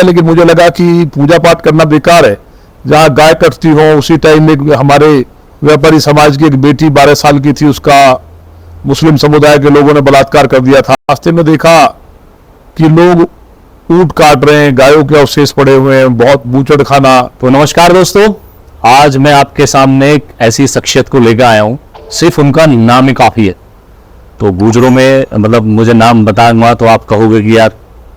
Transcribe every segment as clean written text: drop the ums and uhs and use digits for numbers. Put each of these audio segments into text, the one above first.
लेकिन मुझे लगा कि पूजा पाठ करना बेकार है। जहाँ गाय कटती हो उसी टाइम में हमारे व्यापारी समाज की एक बेटी 12 साल की थी, उसका मुस्लिम समुदाय के लोगों ने बलात्कार कर दिया था। रास्ते में देखा कि लोग ऊँट काट रहे हैं, गायों के अवशेष पड़े हुए हैं, बहुत बूचड़ खाना। तो नमस्कार दोस्तों, आज मैं आपके सामने एक ऐसी शख्सियत को लेकर आया हूँ, सिर्फ उनका नाम ही काफ़ी है। तो गुजरों में मतलब मुझे नाम बताऊंगा तो आप कहोगे कि यार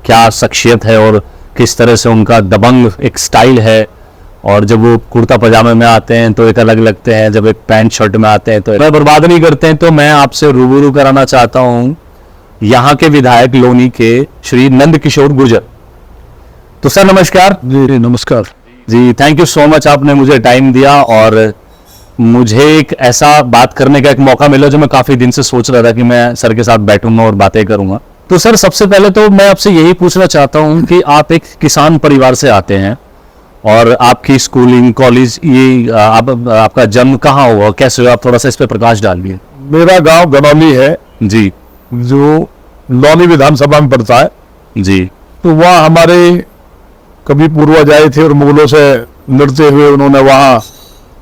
क्या शख्सियत है और किस तरह से उनका दबंग एक स्टाइल है। और जब वो कुर्ता पजामे में आते हैं तो एक अलग लगते हैं, जब एक पैंट शर्ट में आते हैं तो मैं बर्बाद नहीं करते हैं। तो मैं आपसे रूबरू कराना चाहता हूँ यहाँ के विधायक लोनी के श्री नंद किशोर गुर्जर। तो सर नमस्कार। जी नमस्कार जी, थैंक यू सो मच, आपने मुझे टाइम दिया और मुझे एक ऐसा बात करने का एक मौका मिला जो मैं काफ़ी दिन से सोच रहा था कि मैं सर के साथ बैठूंगा और बातें करूंगा। तो सर सबसे पहले तो मैं आपसे यही पूछना चाहता हूं कि आप एक किसान परिवार से आते हैं और आपकी स्कूलिंग कॉलेज ये आपका जन्म कहाँ हुआ, कैसे हुआ, आप थोड़ा सा इस पर प्रकाश डालिए। मेरा गांव गनौली है जी, जो लौनी विधानसभा में पड़ता है जी। तो वहाँ हमारे कभी पूर्वज आए थे और मुगलों से लड़ते हुए उन्होंने वहाँ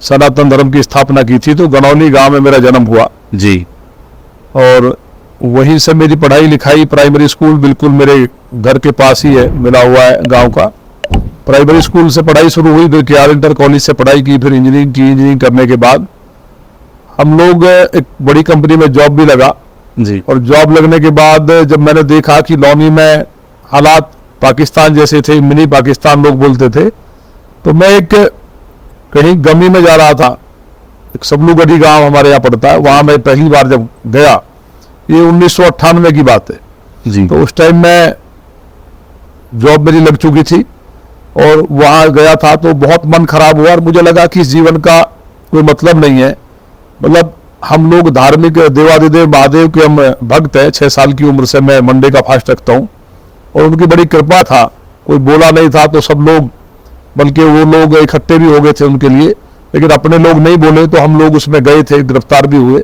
सनातन धर्म की स्थापना की थी। तो गनौली गांव में मेरा जन्म हुआ जी। और वहीं से मेरी पढ़ाई लिखाई, प्राइमरी स्कूल बिल्कुल मेरे घर के पास ही है, मिला हुआ है गांव का। प्राइमरी स्कूल से पढ़ाई शुरू हुई, फिर केआर इंटर कॉलेज से पढ़ाई की, फिर इंजीनियरिंग की। इंजीनियरिंग करने के बाद हम लोग एक बड़ी कंपनी में जॉब भी लगा जी। और जॉब लगने के बाद जब मैंने देखा कि लौनी में हालात पाकिस्तान जैसे थे, मिनी पाकिस्तान लोग बोलते थे, तो मैं एक कहीं गमी में जा रहा था। एक सबलूगढ़ी गांव हमारे यहाँ पड़ता है, वहाँ मैं पहली बार जब गया, ये 1998 की बात है जी। तो उस टाइम में जॉब मेरी लग चुकी थी और वहाँ गया था तो बहुत मन खराब हुआ और मुझे लगा कि इस जीवन का कोई मतलब नहीं है। मतलब हम लोग धार्मिक देवादिदेव महादेव के हम भक्त हैं। 6 साल की उम्र से मैं मंडे का फास्ट रखता हूँ और उनकी बड़ी कृपा था, कोई बोला नहीं था तो सब लोग, बल्कि वो लोग इकट्ठे भी हो गए थे उनके लिए, लेकिन अपने लोग नहीं बोले तो हम लोग उसमें गए थे, गिरफ्तार भी हुए।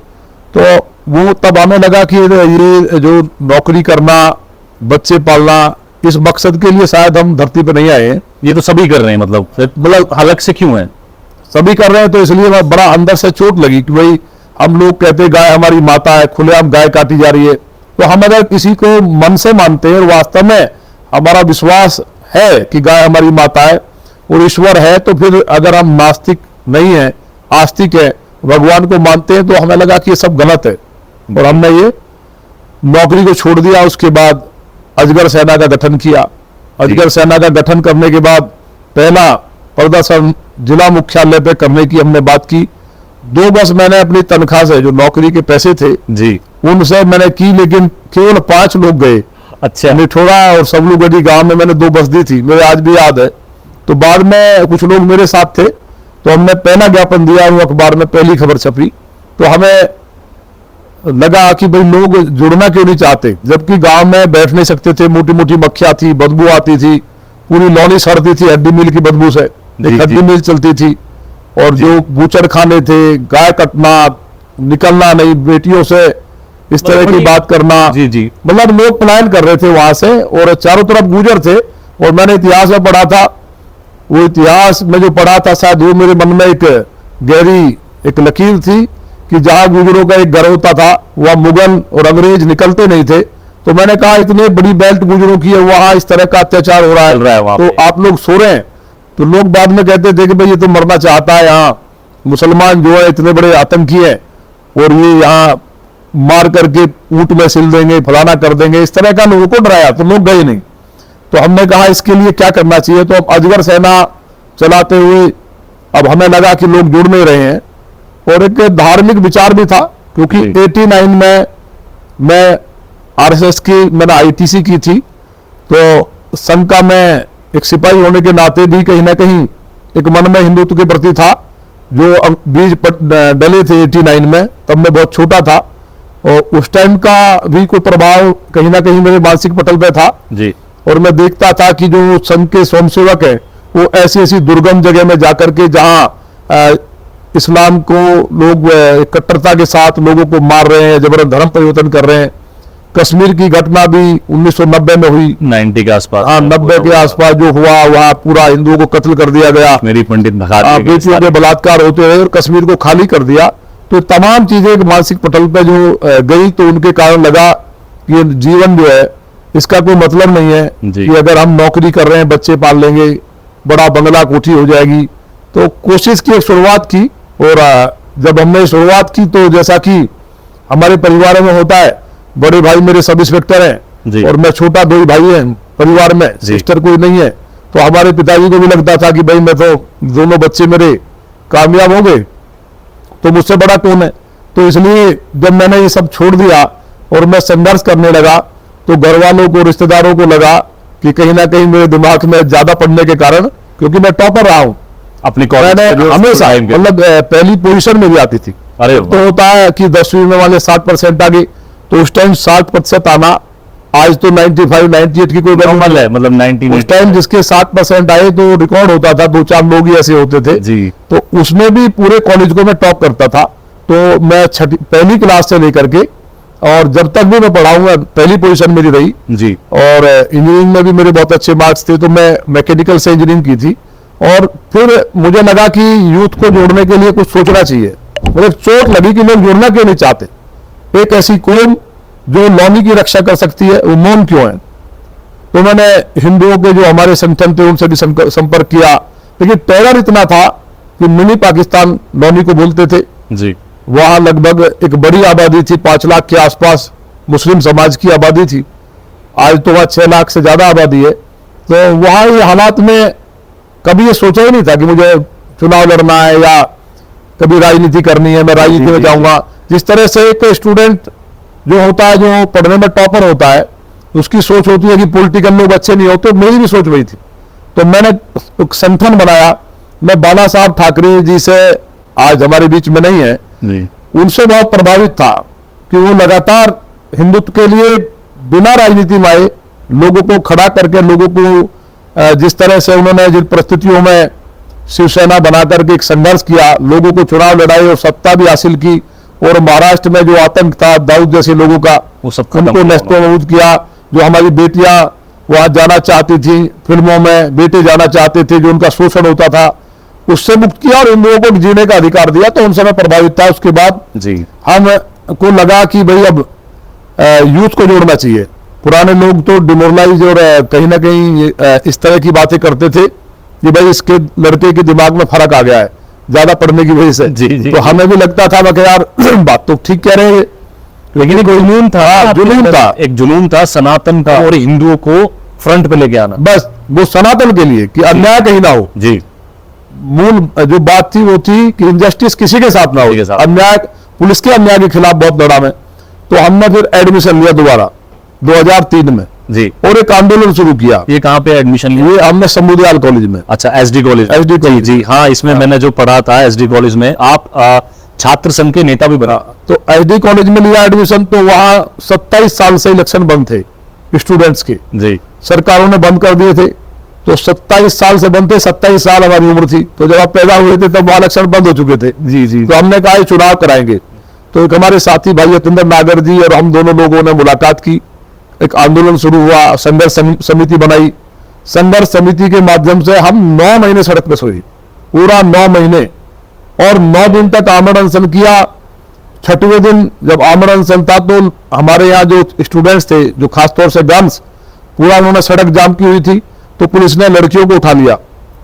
तो वो तब हमें लगा कि ये जो नौकरी करना, बच्चे पालना, इस मकसद के लिए शायद हम धरती पर नहीं आए हैं। ये तो सभी कर रहे हैं, मतलब अलग से क्यों है? सभी कर रहे हैं तो इसलिए मैं बड़ा अंदर से चोट लगी कि भाई हम लोग कहते गाय हमारी माता है, खुलेआम गाय काटी जा रही है। तो हम अगर किसी को मन से मानते हैं और वास्तव में हमारा विश्वास है कि गाय हमारी माता है और ईश्वर है, तो फिर अगर हम नास्तिक नहीं है, आस्तिक है, भगवान को मानते हैं, तो हमें लगा कि ये सब गलत है और हमने ये नौकरी को छोड़ दिया। उसके बाद अजगर सेना का गठन किया। अजगर सेना का गठन करने के बाद पहला प्रदर्शन जिला मुख्यालय पे करने की हमने बात की। 2 बस मैंने अपनी तनख्वाह से, जो नौकरी के पैसे थे जी, उनसे मैंने की, लेकिन केवल 5 लोग गए। अच्छा। निठोड़ा और सबलूगढ़ी गांव में मैंने 2 बस दी थी, मुझे आज भी याद है। तो बाद में कुछ लोग मेरे साथ थे तो हमने पहला ज्ञापन दिया, वो अखबार में पहली खबर छपी। तो हमें लगा कि भाई लोग जुड़ना क्यों नहीं चाहते, जबकि गांव में बैठ नहीं सकते थे, मोटी मोटी मक्खियां थी, बदबू आती थी, पूरी लौनी सड़ती थी हड्डी मिल की बदबू से। एक हड्डी मिल चलती थी और जो बूचड़ खाने थे, गाय कटना, निकलना नहीं, बेटियों से इस तरह की बात करना। जी जी। मतलब लोग पलायन कर रहे थे वहां से और चारों तरफ गुजर थे। और मैंने इतिहास में पढ़ा था, वो इतिहास में जो पढ़ा था शायद वो मेरे मन में एक गहरी एक लकीर थी कि जहां गुजरों का एक घर होता था वह मुगल और अंग्रेज निकलते नहीं थे। तो मैंने कहा इतने बड़ी बेल्ट गुजरों की है, वहां इस तरह का अत्याचार हो रहा है तो आप लोग सो रहे हैं। तो लोग बाद में कहते थे कि भाई ये तो मरना चाहता है, यहाँ मुसलमान जो है इतने बड़े आतंकी है और ये यहाँ मार करके ऊँट में सिल देंगे, फलाना कर देंगे, इस तरह का लोगों को डराया। तो लोग गए नहीं। तो हमने कहा इसके लिए क्या करना चाहिए। तो अब अजगर सेना चलाते हुए अब हमें लगा कि लोग जुड़ नहीं रहे हैं और एक धार्मिक विचार भी था, क्योंकि 89 में मैं आरएसएस की मैंने आईटीसी की थी। तो संघ का मैं एक सिपाही होने के नाते भी कहीं ना कहीं एक मन में हिंदुत्व के प्रति था, जो बीज डले थे 89 में। तब मैं बहुत छोटा था और उस टाइम का भी कोई प्रभाव कहीं ना कहीं मेरे मानसिक पटल पे था जी। और मैं देखता था कि जो संघ के स्वयंसेवक है वो ऐसी ऐसी दुर्गम जगह में जाकर के जहाँ इस्लाम को लोग कट्टरता के साथ लोगों को मार रहे हैं, जबरन धर्म परिवर्तन कर रहे हैं, कश्मीर की घटना भी 1990 में हुई, 90 के आसपास। हाँ 90 के आसपास जो हुआ, वहाँ पूरा हिंदुओं को कत्ल कर दिया गया, मेरी पंडित भगा दिए गए बेटियों के बलात्कार होते रहे और कश्मीर को खाली कर दिया। तो तमाम चीजें एक मानसिक पटल पे जो गई, तो उनके कारण लगा कि ये जीवन जो है इसका कोई मतलब नहीं है जी। कि अगर हम नौकरी कर रहे हैं, बच्चे पाल लेंगे, बड़ा बंगला कोठी हो जाएगी। तो कोशिश की, एक शुरुआत की, और जब हमने शुरुआत की तो जैसा कि हमारे परिवार में होता है, बड़े भाई मेरे सब इंस्पेक्टर जी। हैं और मैं छोटा, 2 ही भाई हैं परिवार में, सिस्टर कोई नहीं है। तो हमारे पिताजी को भी लगता था कि भाई मैं तो, दोनों बच्चे मेरे कामयाब हो गए तो मुझसे बड़ा कौन है। तो इसलिए जब मैंने ये सब छोड़ दिया और मैं संघर्ष करने लगा, तो घर वालों को, रिश्तेदारों को लगा कि कहीं ना कहीं मेरे दिमाग में ज्यादा पढ़ने के कारण, क्योंकि मैं टॉपर रहा हूँ, अपनी मैंने हमेशा मतलब पहली पोजीशन मेरी आती थी। अरे तो होता है कि 10वीं में वाले 60% आ गए, तो उस टाइम 60% आना, आज तो 95, 98 की कोई नॉर्मल है, मतलब 19 उस टाइम जिसके 60% आए तो रिकॉर्ड होता था, 2-4 लोग ही ऐसे होते थे जी। तो उसमें भी पूरे कॉलेज को मैं टॉप करता था। तो मैं पहली क्लास से लेकर के और जब तक भी मैं पढ़ाऊंगा, पहली पोजीशन मेरी रही जी। और इंजीनियरिंग में भी मेरे बहुत अच्छे मार्क्स थे। तो मैं मैकेनिकल से इंजीनियरिंग की थी और फिर मुझे लगा कि यूथ को जोड़ने के लिए कुछ सोचना चाहिए। मुझे चोट लगी कि लोग जुड़ना क्यों नहीं चाहते, एक ऐसी कौम जो नौमी की रक्षा कर सकती है, वो मौन क्यों है। तो मैंने हिंदुओं के जो हमारे संगठन थे उनसे भी संपर्क किया, लेकिन टेरर इतना था कि मिनी पाकिस्तान नौनी को बोलते थे जी। वहां लगभग एक बड़ी आबादी थी, 5 लाख के आसपास मुस्लिम समाज की आबादी थी। आज तो वहां 6 लाख से ज्यादा आबादी है। तो वहां ये हालात में कभी ये सोचा ही नहीं था कि मुझे चुनाव लड़ना है या कभी राजनीति करनी है, मैं राजनीति में जाऊंगा। जिस तरह से एक स्टूडेंट जो होता है, जो पढ़ने में टॉपर होता है, उसकी सोच होती है कि पॉलिटिकल लोग अच्छे नहीं होते, मेरी भी सोच वही थी। तो मैंने एक संगठन बनाया। मैं बाला साहब ठाकरे जी से, आज हमारे बीच में नहीं है, जी। उनसे बहुत प्रभावित था कि वो लगातार हिंदुत्व के लिए बिना राजनीति में आए, लोगों को खड़ा करके, लोगों को जिस तरह से उन्होंने जिन परिस्थितियों में शिवसेना बना करके एक संघर्ष किया, लोगों को चुनाव लड़ाई और सत्ता भी हासिल की, और महाराष्ट्र में जो आतंक था दाऊद जैसे लोगों का, वो सब उनको नेस्तनाबूद किया। जो हमारी बेटियां वहां जाना चाहती थी, फिल्मों में बेटे जाना चाहते थे, जो उनका शोषण होता था, उससे मुक्त किया और हिंदुओं को जीने का अधिकार दिया। तो उनसे मैं प्रभावित था। उसके बाद जी। हम को लगा कि भाई अब यूथ को जोड़ना चाहिए। पुराने लोग तो डिमोरलाइज और कहीं ना कहीं इस तरह की बातें करते थे कि भाई इसके लड़के के दिमाग में फर्क आ गया है ज्यादा पढ़ने की वजह से। जी, जी, तो हमें भी लगता था कि यार बात तो ठीक कह रहे हैं, लेकिन एक जुनून था, जुनून था, एक जुनून था सनातन का, और हिंदुओं को फ्रंट पे लेके आना, बस वो सनातन के लिए कि अन्याय कहीं ना हो। जी। मूल जो बात थी वो थी कि इनजस्टिस किसी के साथ ना हो, अन्याय, पुलिस के अन्याय के खिलाफ बहुत लड़ा मैं। तो हमने फिर एडमिशन लिया दोबारा 2003 में जी। और एक आंदोलन शुरू किया। ये कहाँ पे एडमिशन लिया? ये हमने समुदयाल कॉलेज में। अच्छा, एसडी कॉलेज। SD college. जी हाँ, इसमें मैंने जो पढ़ा था एसडी कॉलेज में, आप छात्र संघ के नेता भी बना। तो एसडी कॉलेज में लिया एडमिशन। तो वहां 27 साल से इलेक्शन बंद थे स्टूडेंट्स के, जी। सरकारों ने बंद कर दिए थे। तो 27 साल से बंद थे, 27 साल हमारी उम्र थी। तो जब आप पैदा हुए थे तब वहां इलेक्शन बंद हो चुके थे। जी जी। तो हमने कहा ये चुनाव कराएंगे। तो एक हमारे साथी भाई यतेंद्र नागर जी और हम दोनों लोगों ने मुलाकात की, एक आंदोलन शुरू हुआ, संघर्ष समिति बनाई। संघर्ष समिति के माध्यम से हम 9 महीने सड़क पर सोए, पूरा 9 महीने, और 9 दिन तक आमरण अनशन किया। 6वें दिन जब आमरण अनशन था तो हमारे यहाँ जो स्टूडेंट्स थे, जो खासतौर से गर्ल्स, पूरा उन्होंने सड़क जाम की हुई थी। तो पुलिस ने लड़कियों को उठा लिया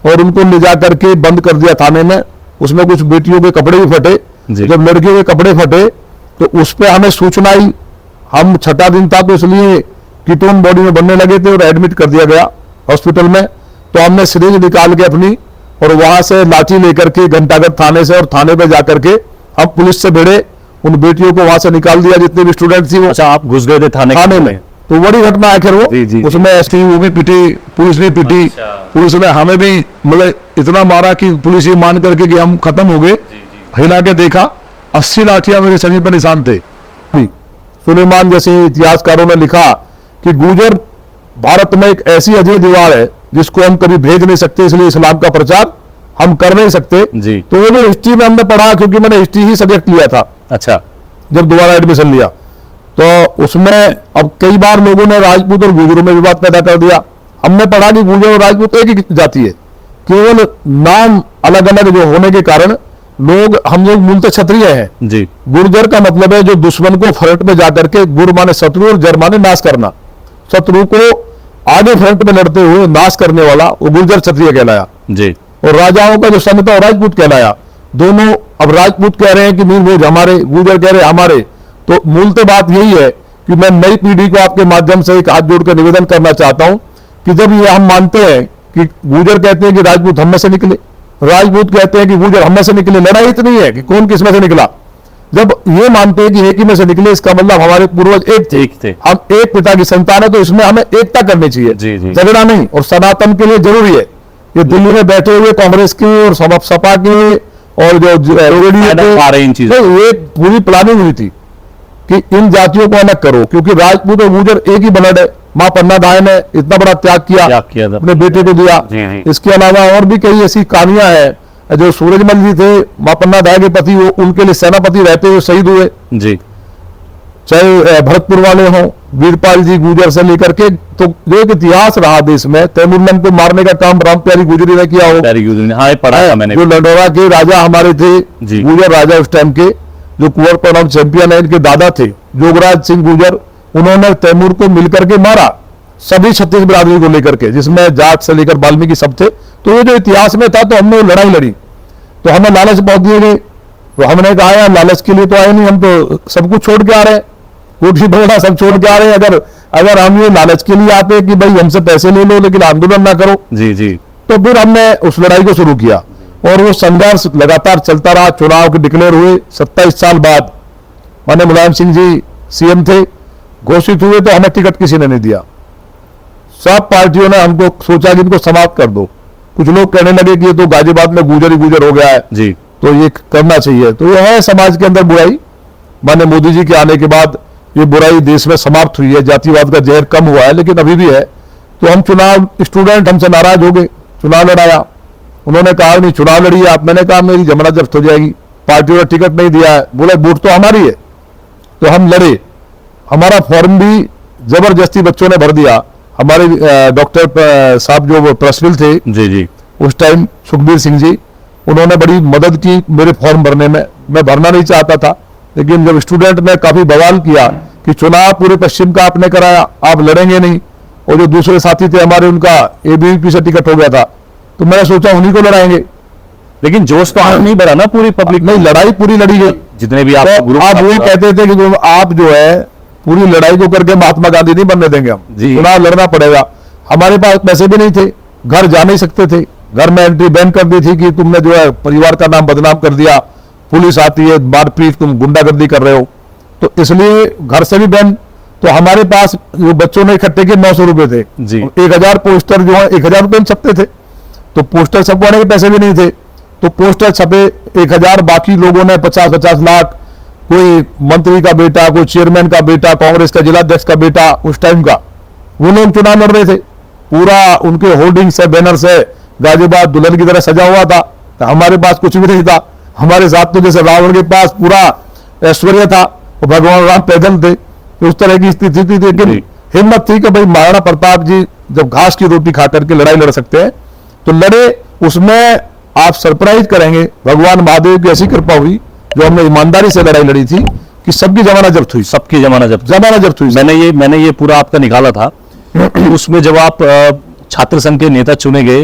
और उनको ले जा करके बंद कर दिया थाने में। उसमें कुछ बेटियों के कपड़े भी फटे। जब लड़कियों के कपड़े फटे तो उस पर हमें सूचना आई। हम 6ठा दिन था तो इसलिए कीटोन बॉडी में बनने लगे थे और एडमिट कर दिया गया हॉस्पिटल में। तो हमने सिरिंज निकाल के अपनी, और वहां से लाठी लेकर के घंटाघर थाने से, और थाने पे जाकर के हम पुलिस से भिड़े, उन बेटियों को वहां से निकाल दिया जितने भी स्टूडेंट थी वो। अच्छा, आप घुस गए थे थाने में। तो बड़ी घटना आखिर वो। जी। उसमें एसटी वो भी पिटी, पुलिस ने पिटी। पुलिस ने हमें भी मतलब इतना मारा कि पुलिस ये मान करके कि हम खत्म हो गए। हिला के देखा, 80 लाठियां मेरे शरीर पर निशान थे। सुलेमान जैसे इतिहासकारों ने लिखा कि गुर्जर भारत में एक ऐसी अजय दीवार है जिसको हम कभी भेज नहीं सकते, इसलिए इस्लाम का प्रचार हम कर नहीं सकते। जी। तो वो हिस्ट्री में हमने पढ़ा, क्योंकि मैंने हिस्ट्री ही सब्जेक्ट लिया था। अच्छा। जब दोबारा एडमिशन लिया तो उसमें अब कई बार लोगों ने राजपूत और गुजरों में विवाद पैदा कर दिया। हमने पढ़ा कि गुजर और राजपूत एक ही जाति है, केवल नाम अलग अलग जो होने के कारण हम लोग मूलतः क्षत्रिय हैं। जी। गुर्जर का मतलब है जो दुश्मन को फ्रंट में जाकर के, गुर माने शत्रु और जर माने नाश करना, शत्रु को आगे फ्रंट में लड़ते हुए नाश करने वाला, वो गुर्जर क्षत्रिय कहलाया। जी। और राजाओं का जो संघ था वो राजपूत कहलाया। दोनों अब राजपूत कह रहे हैं कि मीर भोज हमारे, गुर्जर कह रहे हैं हमारे। तो मूलतः बात यही है कि मैं नई पीढ़ी को आपके माध्यम से एक हाथ जोड़कर निवेदन करना चाहता हूं कि जब ये हम मानते हैं कि गुर्जर कहते हैं कि राजपूत हम में से निकले, राजपूत कहते हैं कि गुर्जर हम में से निकले, लड़ाई इतनी है कि कौन किस में से निकला। जब ये मानते हैं कि एक ही में से निकले, इसका मतलब हमारे पूर्वज एक थे, हम एक पिता की संतान है, तो इसमें हमें एकता करनी चाहिए, जी, जी। झगड़ा नहीं। और सनातन के लिए जरूरी है, ये दिल्ली में बैठे हुए कांग्रेस के और सपा के और जो इन चीजों ये पूरी प्लानिंग हुई थी कि इन जातियों को अलग करो, क्योंकि राजपूत और गुर्जर एक ही ब्लड है। मां पन्ना दाय ने इतना बड़ा त्याग किया अपने बेटे को दिया। इसके अलावा और भी कई ऐसी कहानियां हैं। जो सूरजमल जी थे, मां पन्ना दाय के पति, वो उनके लिए सेनापति रहते हुए शहीद हुए। जी। चाहे भरतपुर वाले हों, वीरपाल जी गुर्जर से लेकर के, तो जो एक इतिहास रहा देश में, तैमूरलंग को मारने का काम राम प्यारी गुजरी ने किया हो। हाँ, पढ़ा था मैंने। जो लंडोरा के राजा हमारे थे, गुर्जर राजा उस टाइम के, जो कुंवर प्रणाम चैंपियन है, इनके दादा थे जोगराज सिंह गुर्जर, उन्होंने तैमूर को मिलकर के मारा, सभी छत्तीस बिरादरी को लेकर के, जिसमें जाट से लेकर वाल्मीकि सब थे। तो ये जो इतिहास में था, तो हमने वो लड़ाई लड़ी, तो हमें लालच बहुत दिए गए। तो हमने कहा यार लालच के लिए तो आए नहीं, हम तो सब कुछ छोड़ के आ रहे हैं, कोठी बंगला सब छोड़ के आ रहे हैं। अगर हम ये लालच के लिए आते कि भाई हमसे पैसे ले लो लेकिन आंदोलन ना करो, जी जी, तो फिर हमने उस लड़ाई को शुरू किया और वो संघर्ष लगातार चलता रहा। चुनाव के डिक्लेयर हुए 27 साल बाद, माने मुलायम सिंह जी सीएम थे, घोषित हुए, तो हमें टिकट किसी ने नहीं दिया। सब पार्टियों ने हमको सोचा कि इनको समाप्त कर दो। कुछ लोग कहने लगे कि ये तो गाजियाबाद में गुजर ही गुजर हो गया है जी, तो ये करना चाहिए। तो ये है समाज के अंदर बुराई। माने मोदी जी के आने के बाद ये बुराई देश में समाप्त हुई है, जातिवाद का जहर कम हुआ है, लेकिन अभी भी है। तो हम चुनाव, स्टूडेंट हमसे नाराज हो गए, चुनाव लड़ाया, उन्होंने कहा नहीं चुनाव लड़िए आप। मैंने कहा मेरी जमानत जब्त हो जाएगी, पार्टियों ने टिकट नहीं दिया है। बोले वोट तो हमारी है। तो हम लड़े, हमारा फॉर्म भी जबरदस्ती बच्चों ने भर दिया। हमारे डॉक्टर साहब जो प्रेसिडेंट थे जी जी, उस टाइम, सुखबीर सिंह जी, उन्होंने बड़ी मदद की मेरे फॉर्म भरने में। मैं भरना नहीं चाहता था, लेकिन जब स्टूडेंट ने काफी बवाल किया कि चुनाव पूरे पश्चिम का आपने कराया, आप लड़ेंगे नहीं, और जो दूसरे साथी थे हमारे, उनका एबीवीपी से टिकट हो गया था, तो मैंने सोचा उन्हीं को लड़ाएंगे। लेकिन जोश तो आप नहीं भरा ना पूरी पब्लिक? नहीं, लड़ाई पूरी लड़ी गई। जितने भी आप तो आप वो कहते थे कि आप जो है पूरी लड़ाई को करके महात्मा गांधी नहीं बनने देंगे हम, चुनाव लड़ना पड़ेगा। हमारे पास पैसे भी नहीं थे, घर जा नहीं सकते थे, घर में एंट्री बैन कर दी थी कि तुमने जो है परिवार का नाम बदनाम कर दिया, पुलिस आती है, मारपीट, तुम गुंडागर्दी कर रहे हो, तो इसलिए घर से भी बैन। तो हमारे पास जो बच्चों ने इकट्ठे किए 900 रुपए थे जी। 1000 पोस्टर जो है 1000 रुपए में छपते थे, तो पोस्टर छपवाने के पैसे भी नहीं थे। तो पोस्टर छपे 1000, बाकी लोगों ने 50-50 लाख, कोई मंत्री का बेटा, कोई चेयरमैन का बेटा, कांग्रेस का जिलाध्यक्ष का बेटा उस टाइम का, वो लोग चुनाव लड़ रहे थे। पूरा उनके होर्डिंग से, बैनर से गाजियाबाद दुल्हन की तरह सजा हुआ था। तो हमारे पास कुछ भी नहीं था। हमारे साथ तो जैसे रावण के पास पूरा ऐश्वर्य था, और भगवान राम पैदल थे, तो उस तरह की स्थिति थी। लेकिन हिम्मत थी कि भाई महाराणा प्रताप जी जब घास की रोटी खा करके लड़ाई लड़ सकते हैं तो लड़े। उसमें आप सरप्राइज करेंगे, भगवान महादेव की ऐसी कृपा हुई, जो हमने ईमानदारी से लड़ाई लड़ी थी, कि सबकी जमानत जब्त हुई। सबकी जमानत जब्त हुई। मैंने ये पूरा आपका निकाला था। उसमें जब आप छात्र संघ के नेता चुने गए,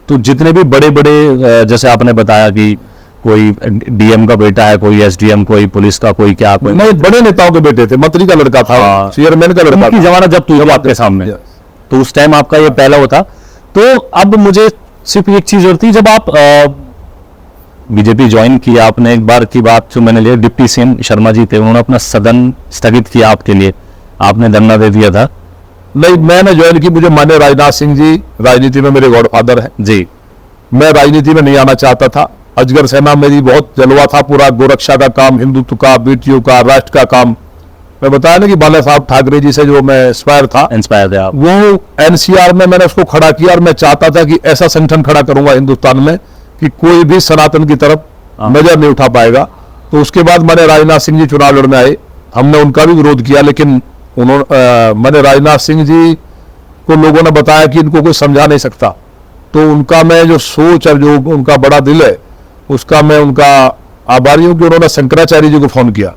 तो जितने भी बड़े बड़े, जैसे आपने बताया कि कोई डीएम का बेटा है, कोई एसडीएम, कोई पुलिस का, कोई क्या, कोई नहीं, बड़े नेताओं के बेटे थे, मंत्री का लड़का था, चेयरमैन का लड़का था, जमानत जब्त हुई आपके सामने। तो उस टाइम आपका ये पहला होता। तो अब मुझे सिर्फ एक चीज और थी, जब आप बीजेपी ज्वाइन किया आपने, एक बार की बात जो मैंने लिया, डिप्टी सीएम शर्मा जी थे, उन्होंने अपना सदन स्थगित किया आपके लिए, आपने धरना दे दिया था। नहीं, मैंने ज्वाइन की, मुझे माने राजनाथ सिंह जी राजनीति में मेरे गॉडफादर हैं जी। मैं राजनीति में नहीं आना चाहता था। अजगर सेना मेरी बहुत जलवा था, पूरा गोरक्षा का काम, हिंदुत्व का, बेटियों का, राष्ट्र का काम। मैं बताया ना कि बाला साहब ठाकरे जी से जो मैं इंस्पायर थे आप, वो एनसीआर में मैंने उसको खड़ा किया, और मैं चाहता था कि ऐसा संगठन खड़ा करूंगा हिंदुस्तान में कि कोई भी सनातन की तरफ नजर नहीं उठा पाएगा। तो उसके बाद मैंने राजनाथ सिंह जी चुनाव लड़ने आए, हमने उनका भी विरोध किया, लेकिन मैंने राजनाथ सिंह जी को लोगों ने बताया कि इनको कोई समझा नहीं सकता। तो उनका मैं जो सोच है, जो उनका बड़ा दिल है, उसका मैं उनका आभारी हूँ कि उन्होंने शंकराचार्य जी को फोन किया,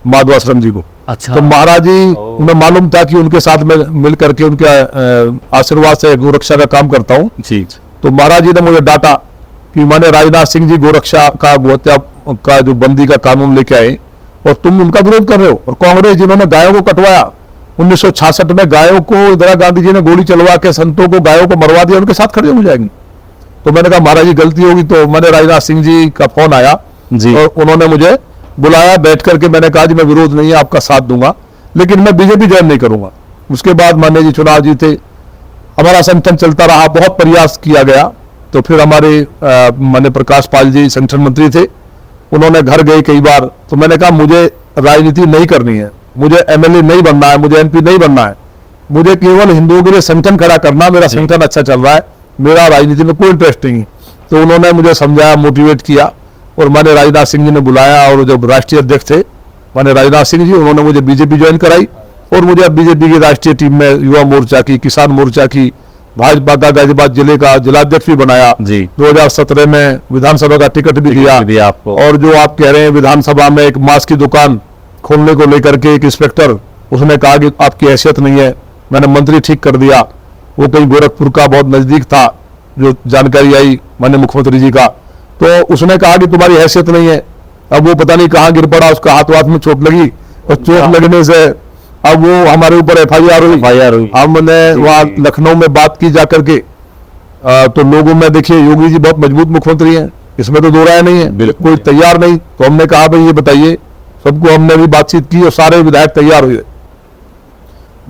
माधवाश्रम जी को। अच्छा। तो महाराज जी उन्हें मालूम था कि उनके साथ मैं मिल करके उनके आशीर्वाद से गोरक्षा का काम करता हूँ। जी। तो महाराज जी ने मुझे डांटा कि मैंने राजनाथ सिंह जी गोरक्षा का गोहत्या का जो बंदी का कानून लेके आए और तुम उनका विरोध कर रहे हो। और कांग्रेस जिन्होंने गायों को कटवाया 1966 में, गायों को इंदिरा गांधी जी ने गोली चलवा के संतों को, गायों को मरवा दिया, उनके साथ खड़े हो जाएंगे। तो मैंने कहा महाराज जी गलती होगी। तो मैंने राजनाथ सिंह जी का फोन आया जी। और उन्होंने मुझे बुलाया बैठ करके। मैंने कहा जी मैं विरोध नहीं है, आपका साथ दूंगा, लेकिन मैं बीजेपी ज्वाइन नहीं करूंगा। उसके बाद मान्य जी चुनाव जीते, हमारा संगठन चलता रहा, बहुत प्रयास किया गया। तो फिर हमारे माननीय प्रकाश पाल जी संगठन मंत्री थे, उन्होंने घर गए कई बार। तो मैंने कहा मुझे राजनीति नहीं करनी है, मुझे एमएलए नहीं बनना है, मुझे एमपी नहीं बनना है, मुझे केवल हिंदुओं के लिए संगठन खड़ा करना, मेरा संगठन अच्छा चल रहा है, मेरा राजनीति में कोई इंटरेस्ट नहीं है। तो उन्होंने मुझे समझाया, मोटिवेट किया और मैंने राजनाथ सिंह जी ने बुलाया। और जब राष्ट्रीय अध्यक्ष थे मैंने राजनाथ सिंह जी, उन्होंने मुझे बीजेपी ज्वाइन कराई और मुझे अब बीजेपी की राष्ट्रीय टीम में युवा मोर्चा की, किसान मोर्चा की, भाजपा का गाजियाबाद जिले का जिलाध्यक्ष भी बनाया जी। 2017 में विधानसभा का टिकट भी दिया आपको। और जो आप कह रहे हैं विधानसभा में एक मांस की दुकान खोलने को लेकर के एक इंस्पेक्टर, उसने कहा कि आपकी हैसियत नहीं है, मैंने मंत्री ठीक कर दिया। वो कहीं गोरखपुर का बहुत नजदीक था, जो जानकारी आई माननीय मुख्यमंत्री जी का, तो उसने कहा कि तुम्हारी हैसियत नहीं है। अब वो पता नहीं कहाँ गिर पड़ा, उसका हाथ में चोट लगी और चोट लगने से अब वो हमारे ऊपर एफआईआर हुई। हमने वहाँ लखनऊ में बात की जाकर के, तो लोगों में देखिए योगी जी बहुत मजबूत मुख्यमंत्री हैं, इसमें तो दो राय नहीं है, कोई तैयार नहीं। तो हमने कहा भाई ये बताइए, सबको हमने भी बातचीत की और सारे विधायक तैयार हुए।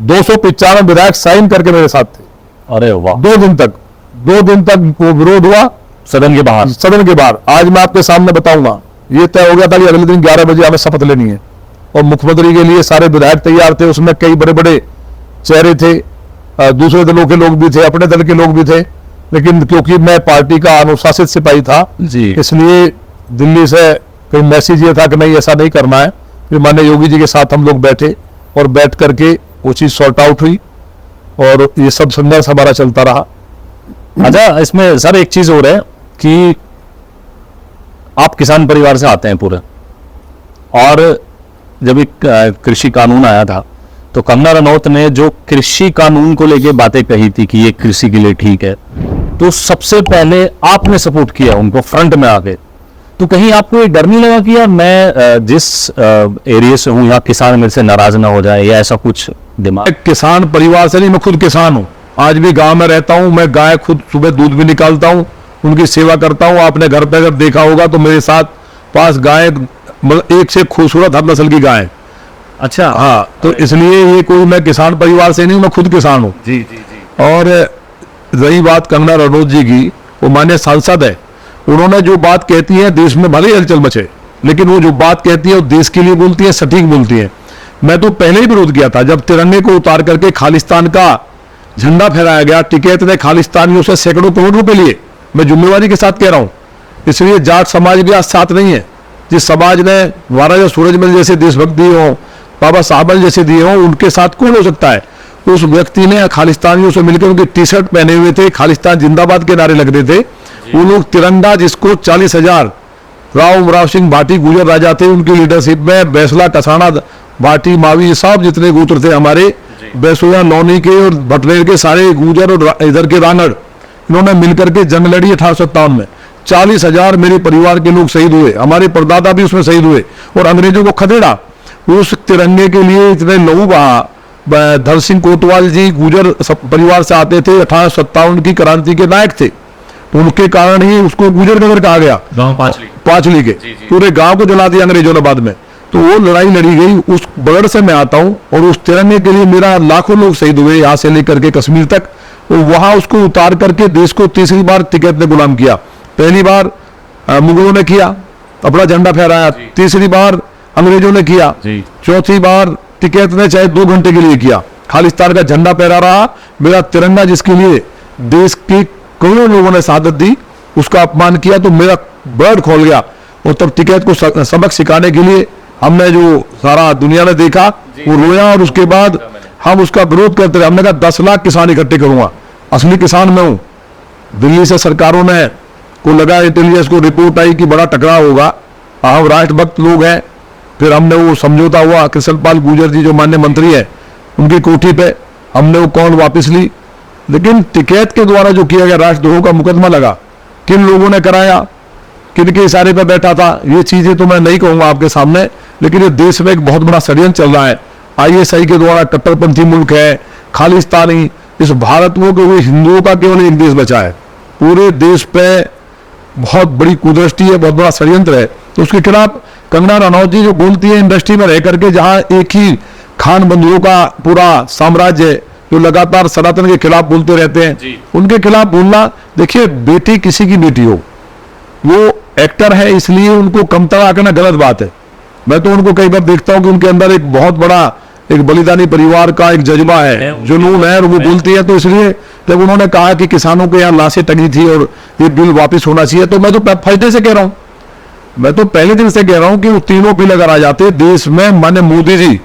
295 विधायक साइन करके मेरे साथ थे। अरे वाह। 2 दिन तक वो विरोध हुआ सदन के बाहर। आज मैं आपके सामने बताऊंगा, ये तय हो गया था कि अगले दिन 11 बजे हमें शपथ लेनी है और मुख्यमंत्री के लिए सारे विधायक तैयार थे। उसमें कई बड़े बड़े चेहरे थे, दूसरे दलों के लोग भी थे, अपने दल के लोग भी थे, लेकिन क्योंकि मैं पार्टी का अनुशासित सिपाही था जी, इसलिए दिल्ली से कहीं मैसेज ये था कि नहीं ऐसा नहीं करना है। फिर माननीय योगी जी के साथ हम लोग बैठे और बैठ करके वो चीज सॉर्ट आउट हुई और ये सब संघर्ष हमारा चलता रहा। अच्छा, इसमें सर एक चीज और है कि आप किसान परिवार से आते हैं पूरे, और जब एक कृषि कानून आया था तो कंगना रनौत ने जो कृषि कानून को लेके बातें कही थी कि ये कृषि के लिए ठीक है, तो सबसे पहले आपने सपोर्ट किया उनको फ्रंट में आके। तो कहीं आपको ये डर नहीं लगा कि यार मैं जिस एरिया से हूँ यहाँ किसान मेरे से नाराज ना हो जाए या ऐसा कुछ दिमाग? किसान परिवार से नहीं, मैं खुद किसान हूँ, आज भी गांव में रहता हूँ। मैं गाय खुद सुबह दूध भी निकालता हूँ, उनकी सेवा करता हूँ। आपने घर पे अगर देखा होगा तो मेरे साथ पास गाय, मतलब एक से खूबसूरत हर नस्ल की गाय। अच्छा। हाँ, तो इसलिए ये कोई मैं किसान परिवार से नहीं, मैं खुद किसान हूँ। जी जी जी। और रही बात कंगना रनौत जी की, वो माननीय सांसद है, उन्होंने जो बात कहती है देश में भले ही हलचल मचे, लेकिन वो जो बात कहती है वो देश के लिए बोलती है, सटीक बोलती है। मैं तो पहले ही विरोध किया था जब तिरंगे को उतार करके खालिस्तान का झंडा फहराया गया। टिकैत ने खालिस्तानियों से सैकड़ों करोड़ रुपए लिए, मैं जिम्मेवारी के साथ कह रहा हूं। इसलिए जाट समाज भी आज साथ नहीं है। जिस समाज ने महाराजा सूरजमल जैसे देशभक्त दिए हों, बाबा साहबल जैसे दिए हों, उनके साथ कौन हो सकता है? उस व्यक्ति ने खालिस्तानियों से मिलकर उनके टी शर्ट पहने हुए थे, खालिस्तान जिंदाबाद के नारे लग रहे थे। वो लोग तिरंगा, जिसको 40,000 राव सिंह भाटी गुजर राजा थे, उनकी लीडरशिप में बैसला, टसाना, भाटी, मावी, सब जितने गोत्र थे हमारे, बैसोया, नौनी के और भटनेर के सारे गुजर और इधर के रांगड़, इन्होंने मिलकर के जंग लड़ी 1857 में। 40,000 मेरे परिवार के लोग शहीद हुए, हमारे परदादा भी उसमें शहीद हुए और अंग्रेजों को खदेड़ा। उस तिरंगे के लिए इतने लहू बहा। धर सिंह कोतवाल जी गुजर परिवार से आते थे, 1857 की क्रांति के नायक थे, तो उनके कारण ही उसको गुजर नगर कहा गया, गांव पांचली के। पूरे गांव को जला दिया अंग्रेजों ने बाद में। तो वो लड़ाई लड़ी गई, उस बगड़ से मैं आता हूँ और उस तिरंगे के लिए मेरा लाखों लोग शहीद हुए, यहाँ से लेकर के कश्मीर तक। तो वहां उसको उतार करके देश को तीसरी बार टिकैत ने गुलाम किया। पहली बार मुगलों ने किया, अपना झंडा फहराया, तीसरी बार अंग्रेजों ने किया, चौथी बार टिकैत ने चाहे 2 घंटे के लिए किया, खालिस्तान का झंडा फहरा रहा। मेरा तिरंगा जिसके लिए देश के करोड़ों लोगों ने शहादत दी, उसका अपमान किया, तो मेरा ब्लड खोल गया। और तब टिकैत को सबक सिखाने के लिए हमने जो सारा दुनिया ने देखा वो रोया, और उसके बाद हम उसका विरोध करते रहे। हमने कहा 10 लाख किसान इकट्ठे करूंगा, असली किसान मैं हूं। दिल्ली से सरकारों ने को लगा, इंटेलिजेंस को रिपोर्ट आई कि बड़ा टकराव होगा, हम राष्ट्रभक्त लोग हैं। फिर हमने वो समझौता हुआ, कृष्णपाल गुर्जर जी जो माननीय मंत्री है उनकी कोठी पे हमने वो कॉल वापस ली। लेकिन टिकैत के द्वारा जो किया गया, राष्ट्रद्रोह का मुकदमा लगा, किन लोगों ने कराया, किनके इशारे पे बैठा था, ये चीजें तो मैं नहीं कहूंगा आपके सामने। लेकिन ये देश में एक बहुत बड़ा षड्यंत्र चल रहा है ISI के द्वारा। कट्टरपंथी मुल्क है, खालिस्तानी, इस भारत को केवल हिंदुओं का केवल एक देश बचा है, पूरे देश पे बहुत बड़ी कुदृष्टि है, बहुत बड़ा षड्यंत्र है। तो उसके खिलाफ कंगना रनौत जी जो बोलती है इंडस्ट्री में रह करके, जहां एक ही खान बंधुओं का पूरा साम्राज्य है, जो लगातार सनातन के खिलाफ बोलते रहते हैं, उनके खिलाफ बोलना, देखिए बेटी किसी की बेटी हो, वो एक्टर है इसलिए उनको कमतरा करना गलत बात है। मैं तो उनको कई बार देखता हूं कि उनके अंदर एक बहुत बड़ा एक बलिदानी परिवार का एक जज्बा है, जुनून है, और वो बोलती है। तो इसलिए जब उन्होंने कहा कि किसानों के यहाँ लाशें टंगी थी और ये बिल वापस होना चाहिए, तो मैं तो फर्स्ट डे से कह रहा हूं, मैं तो पहले दिन से कह रहा हूं कि वो तीनों बिल अगर आ जाते देश में, माने मोदी जी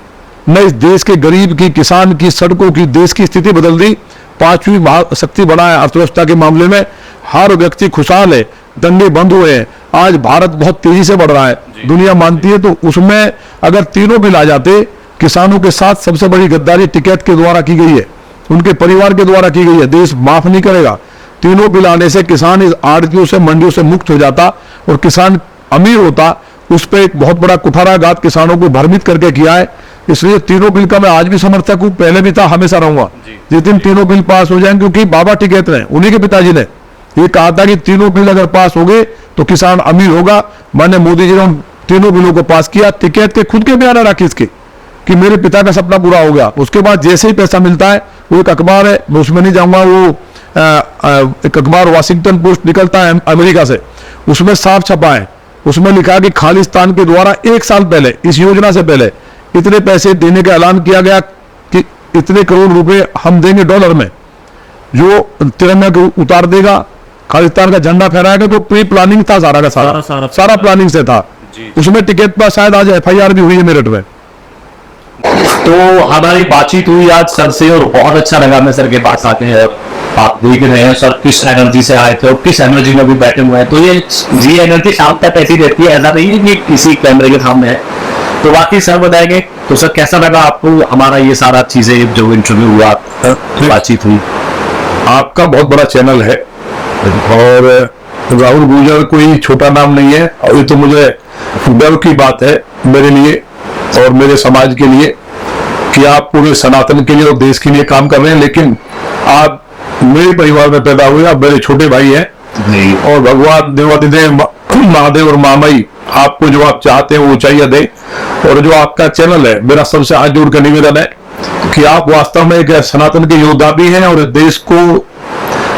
ने इस देश के गरीब की, किसान की, सड़कों की, देश की स्थिति बदल दी। 5वीं महाशक्ति बना है अर्थव्यवस्था के मामले में, हर व्यक्ति खुशहाल है, दंगे बंद हुए हैं, आज भारत बहुत तेजी से बढ़ रहा है, दुनिया मानती है। तो उसमें अगर तीनों बिल आ जाते, किसानों के साथ सबसे बड़ी गद्दारी टिकैत के द्वारा की गई है, उनके परिवार के द्वारा की गई है, देश माफ नहीं करेगा। तीनों बिल आने से किसान इस आड़तियों से, मंडियों से मुक्त हो जाता और किसान अमीर होता। उस पर एक बहुत बड़ा कुठाराघात किसानों को भ्रमित करके किया है। इसलिए तीनों बिल का मैं आज भी समर्थक हूं, पहले भी था, हमेशा रहूंगा। जिस दिन तीनों बिल पास हो जाएंगे, क्योंकि बाबा टिकैत ने, उन्हीं के पिताजी ने ये कहा था कि तीनों बिल अगर पास हो गए तो किसान अमीर होगा। माननीय मोदी जी ने उन तीनों बिलों को पास किया। टिकैत के खुद के बयान है राकेश के कि मेरे पिता का सपना पूरा हो गया। उसके बाद जैसे ही पैसा मिलता है, वो एक अखबार है, मैं उसमें नहीं जाऊंगा, वो एक अखबार वाशिंगटन पोस्ट निकलता है अमेरिका से, उसमें साफ छपा है, उसमें लिखा कि खालिस्तान के द्वारा 1 साल पहले, इस योजना से पहले इतने पैसे देने का ऐलान किया गया कि इतने करोड़ रुपए हम देंगे डॉलर में, जो तिरंगा को उतार देगा, खालिस्तान का झंडा फहराएगा। तो प्री प्लानिंग था सारा का सारा प्लानिंग से था। उसमें टिकट पर शायद आज FIR भी हुई है मेरठ में। तो हमारी बातचीत हुई आज सर से और बहुत अच्छा लगा। मैं सर के पास आके हैं, आप देख रहे हैं सर किस एनर्जी से आए थे और किस एनर्जी में भी बैठे हुए हैं। तो ये एनर्जी शाम तक ऐसी रहती है, ऐसा नहीं है कि किसी कैमरे के सामने है। तो बाकी सर बताएंगे। तो सर कैसा लगा आपको हमारा ये सारा चीजें जो इंटरव्यू हुआ, बातचीत हुई? आपका बहुत बड़ा चैनल है और राहुल गुर्जर कोई छोटा नाम नहीं है, और ये तो मुझे गर्व की बात है मेरे लिए और मेरे समाज के लिए कि आप पूरे सनातन के लिए और देश के लिए काम कर रहे हैं। लेकिन आप मेरे परिवार में पैदा हुए, आप मेरे छोटे भाई हैं और भगवान देवादिदेव महादेव और मामई आपको जो आप चाहते हैं वो ऊंचाइयां दे। और जो आपका चैनल है, मेरा सबसे हाथ जोड़ कर निवेदन है कि आप वास्तव में एक सनातन के योद्धा भी हैं और देश को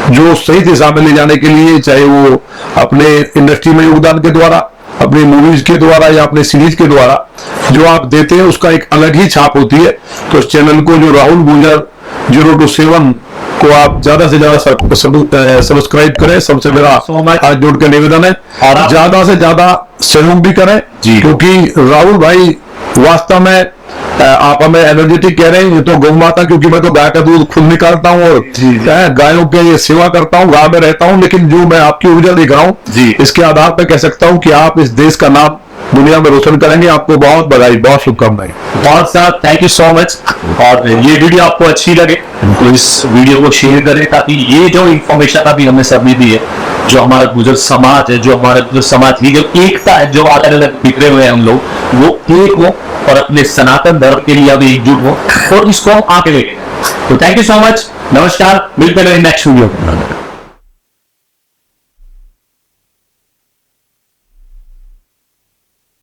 जो सही दिशा में ले जाने के लिए, चाहे वो अपने इंडस्ट्री में योगदान के द्वारा, अपनी मूवीज के द्वारा या अपने सीरीज के द्वारा जो आप देते हैं, उसका एक अलग ही छाप होती है। तो इस चैनल को जो राहुल गुर्जर 027 को आप ज्यादा से ज्यादा सब्सक्राइब करें, सबसे मेरा हाथ जोड़ कर निवेदन है। और ज्यादा से ज्यादा सहयोग भी करें, क्योंकि राहुल भाई वास्तव में आप हमें एनर्जेटिक कह रहे हैं, ये तो गौ माता, क्योंकि मैं तो गाय का दूध खुद निकालता हूँ और गायों के ये सेवा करता हूँ, गांव में रहता हूँ। लेकिन जो मैं आपकी ऊर्जा देख रहा हूँ, इसके आधार पर कह सकता हूँ कि आप इस देश का नाम दुनिया में रोशन करेंगे। आपको बहुत बधाई, बहुत शुभकामनाएं। बहुत सारा थैंक यू सो मच। और ये वीडियो आपको अच्छी लगे तो इस वीडियो को शेयर करें, ताकि ये जो इंफॉर्मेशन अभी हमें सबने दी है, जो हमारा गुर्जर समाज है, जो हमारा गुर्जर समाज की जो एकता है, जो अलग अलग बिखरे हुए हैं हम लोग, वो एक हो और अपने सनातन धर्म के लिए अभी एकजुट हो और इसको हम आगे लेके। तो थैंक यू सो मच, नमस्कार, मिलते हैं नेक्स्ट वीडियो।